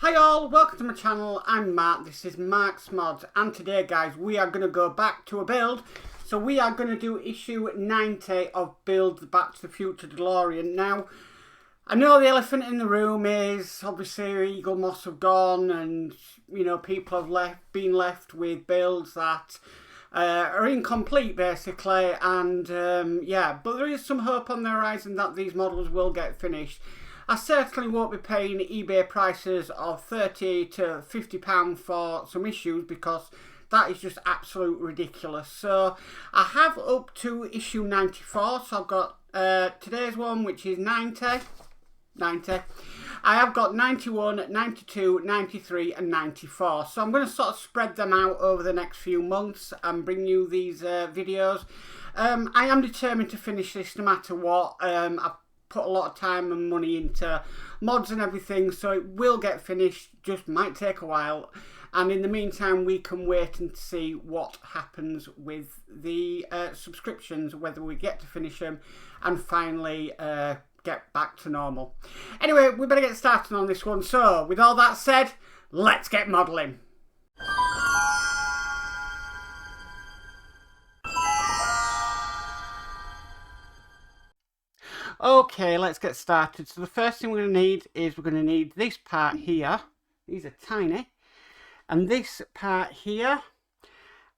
Hi all, welcome to my channel. I'm Mark, this is Mark's Mods, and today guys we are going to go back to a build. So we are going to do issue 90 of Build the Back to the Future Delorean. Now, I know the elephant in the room is obviously Eagle Moss have gone, and you know people have been left with builds that are incomplete basically, and yeah, but there is some hope on the horizon that these models will get finished. I certainly won't be paying eBay prices of £30 to £50 for some issues because that is just absolute ridiculous. So I have up to issue 94, so I've got today's one, which is 90. I have got 91, 92, 93 and 94. So I'm going to sort of spread them out over the next few months and bring you these videos. I am determined to finish this no matter what. I've put a lot of time and money into mods and everything, so it will get finished, just might take a while. And in the meantime we can wait and see what happens with the subscriptions, whether we get to finish them and finally get back to normal. Anyway, we better get started on this one. So with all that said, let's get modelling. Okay, let's get started. So the first thing we're going to need is we're going to need this part here. These are tiny. And this part here.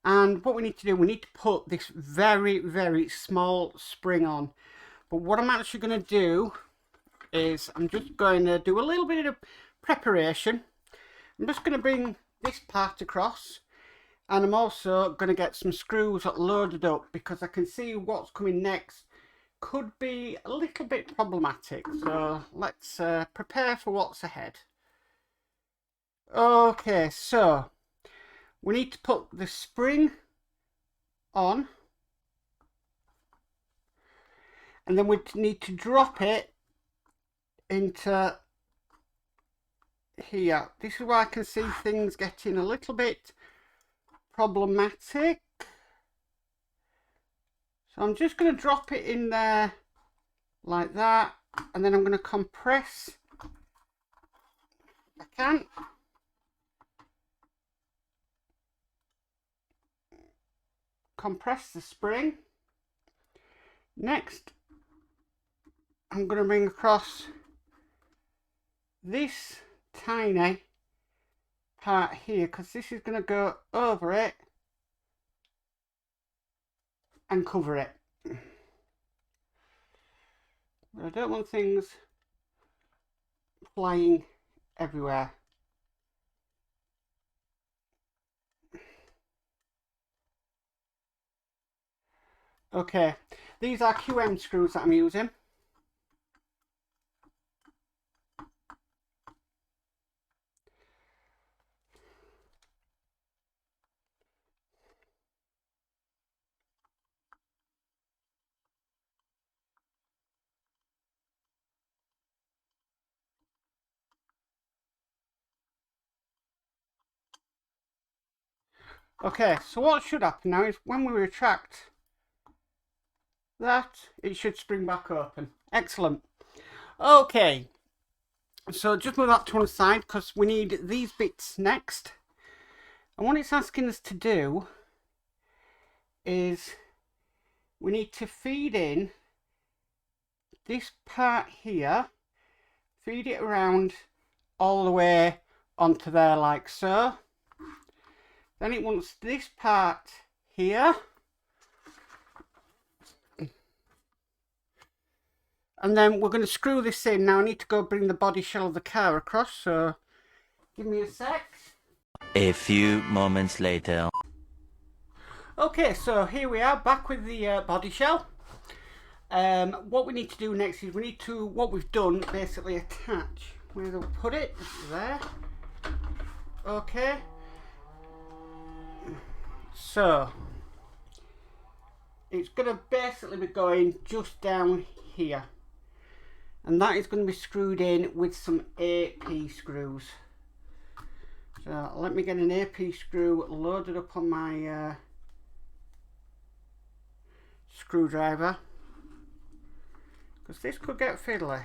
And what we need to do, we need to put this very, very small spring on. But what I'm actually going to do is I'm just going to do a little bit of preparation. I'm just going to bring this part across. And I'm also going to get some screws loaded up because I can see what's coming next could be a little bit problematic, so let's prepare for what's ahead. Okay, so we need to put the spring on, and then we need to drop it into here. This is where I can see things getting a little bit problematic. So I'm just going to drop it in there like that, and then I'm going to compress if I can. Compress the spring. Next, I'm going to bring across this tiny part here because this is going to go over it and cover it. I don't want things flying everywhere. Okay, these are QM screws that I'm using. Okay, so what should happen now is when we retract that, it should spring back open. Excellent. Okay, so just move that to one side because we need these bits next. And what it's asking us to do is we need to feed in this part here, feed it around all the way onto there like so. Then it wants this part here. And then we're going to screw this in. Now I need to go bring the body shell of the car across, so give me a sec. A few moments later. Okay, so here we are back with the body shell. What we need to do next is we need to, what we've done, basically attach. Where do we put it? There. Okay. So it's going to basically be going just down here, and that is going to be screwed in with some AP screws. So let me get an AP screw loaded up on my screwdriver because this could get fiddly.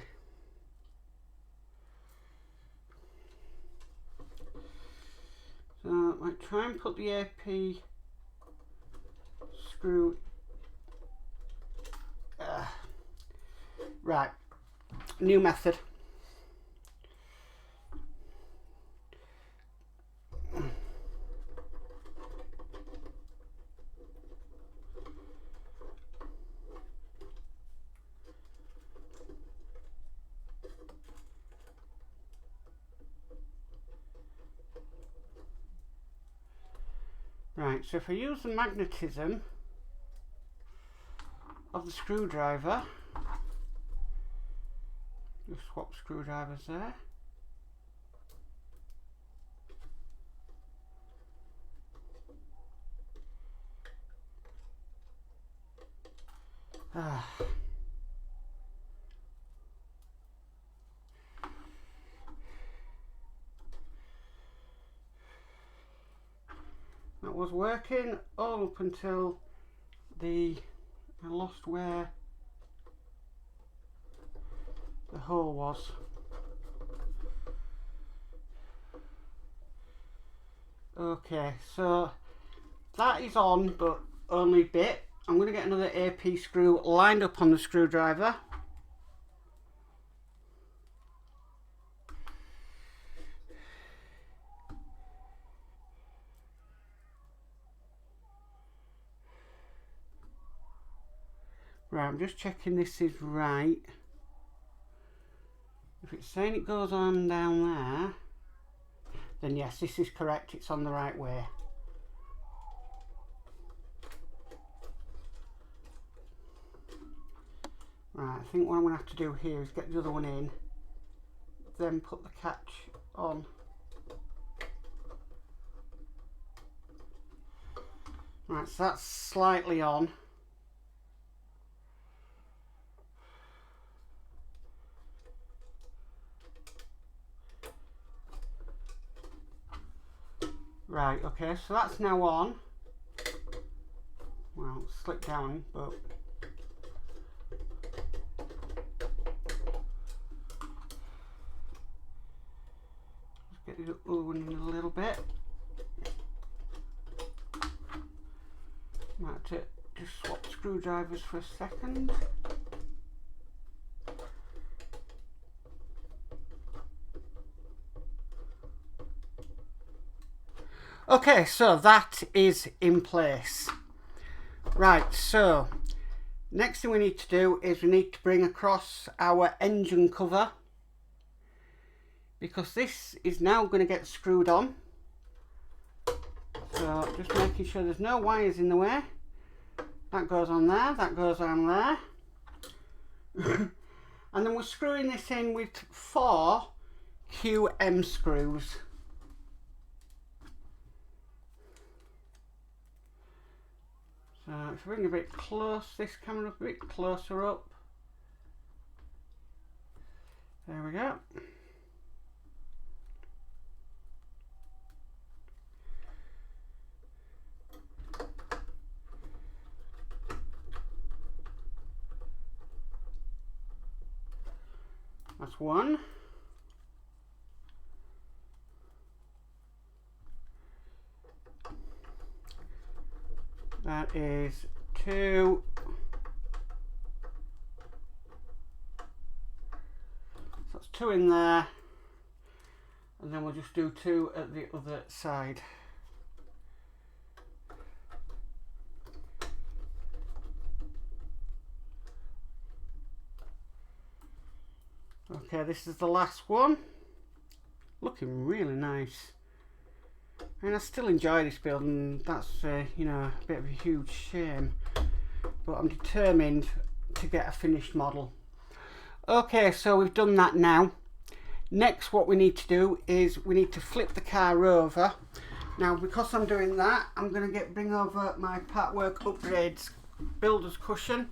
try and put the AP screw. Right, new method. Right, so if I use the magnetism of the screwdriver, just swap screwdrivers there. That was working all up until I lost where the hole was. Okay, so that is on, but only a bit. I'm going to get another AP screw lined up on the screwdriver. Right, I'm just checking this is right. If it's saying it goes on down there, then yes, this is correct, it's on the right way. Right, I think what I'm going to have to do here is get the other one in, then put the catch on. Right, so that's slightly on. Right, okay, so that's now on. Well, it's slipped down, but let's get the other one in a little bit. Might have to just swap screwdrivers for a second. Okay, so that is in place. Right, so next thing we need to do is we need to bring across our engine cover, because this is now going to get screwed on. So just making sure there's no wires in the way. That goes on there, that goes on there. And then we're screwing this in with 4 QM screws. So if we bring a bit close, this camera a bit closer up. There we go. That's one. That is 2. So that's 2 in there, and then we'll just do 2 at the other side. Okay, this is the last one. Looking really nice. And I still enjoy this build, and that's you know, a bit of a huge shame, but I'm determined to get a finished model. Okay, so we've done that now. Next, what we need to do is we need to flip the car over. Now, because I'm doing that, I'm going to bring over my Partwork Upgrades builder's cushion,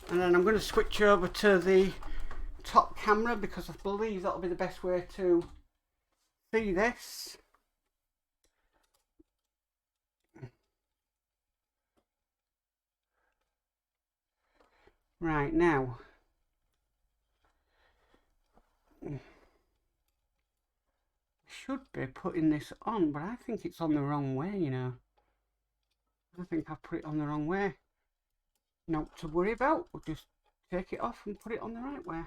and then I'm going to switch over to the top camera, because I believe that'll be the best way to see this. Right, now should be putting this on, but I think it's on the wrong way, you know. I think I've put it on the wrong way. Not to worry about, we'll just take it off and put it on the right way.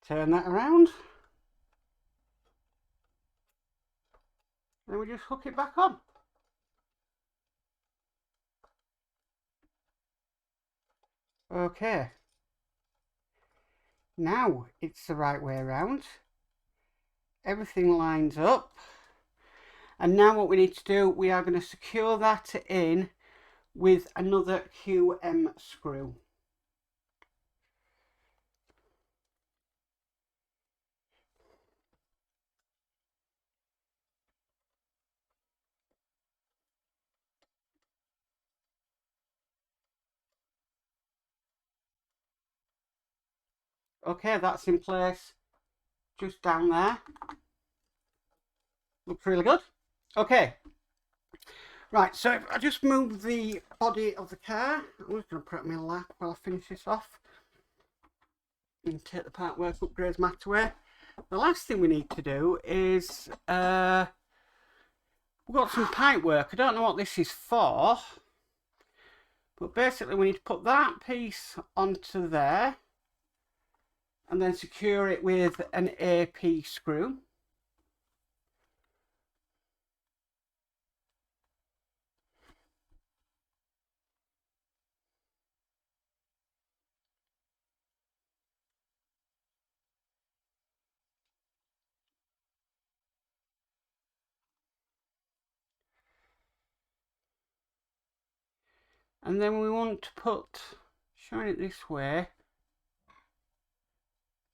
Turn that around. Then we just hook it back on. Okay. Now it's the right way around. Everything lines up. And now what we need to do, we are going to secure that in with another QM screw. Okay, that's in place just down there. Looks really good. Okay. Right, so if I just move the body of the car, I'm just going to put it on my lap while I finish this off. And take the part work upgrades mat away. The last thing we need to do is, we've got some pipe work. I don't know what this is for. But basically we need to put that piece onto there. And then secure it with an AP screw. And then we want to put, showing it this way,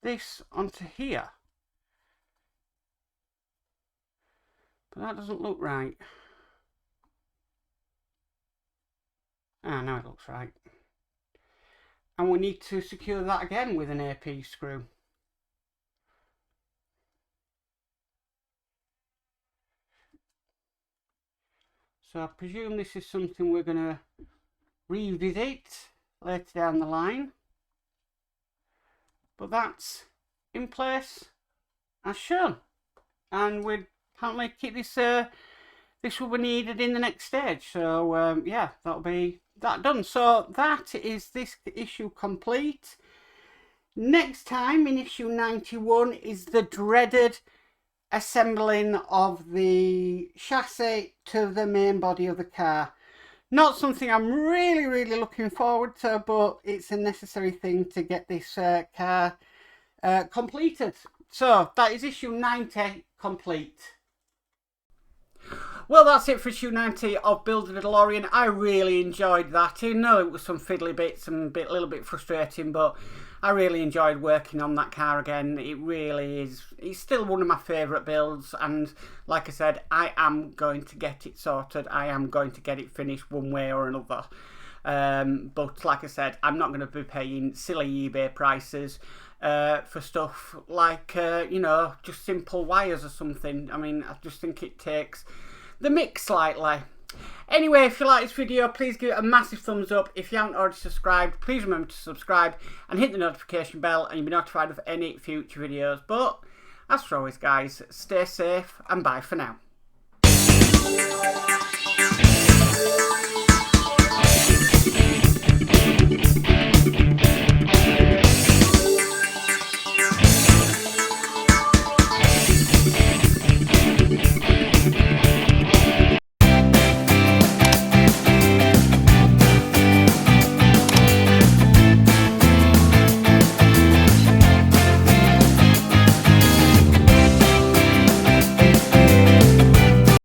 this onto here. But that doesn't look right. Ah, now it looks right. And we need to secure that again with an AP screw. So I presume this is something we're going to revisit later down the line. But that's in place as shown. And we apparently keep this, this will be needed in the next stage. So yeah, that'll be that done. So that is this issue complete. Next time in issue 91 is the dreaded assembling of the chassis to the main body of the car. Not something I'm really looking forward to, but it's a necessary thing to get this car completed. So that is issue 90 complete. Well, that's it for issue 90 of Build a Delorean. I really enjoyed that. I know it was some fiddly bits and a little bit frustrating, but I really enjoyed working on that car again. It really is. It's still one of my favourite builds, and like I said, I am going to get it sorted. I am going to get it finished one way or another. But like I said, I'm not going to be paying silly eBay prices for stuff like, you know, just simple wires or something. I mean, I just think it takes the mix slightly. Anyway, if you like this video, please give it a massive thumbs up. If you haven't already subscribed, please remember to subscribe and hit the notification bell, and you'll be notified of any future videos. But as for always, guys, stay safe and bye for now.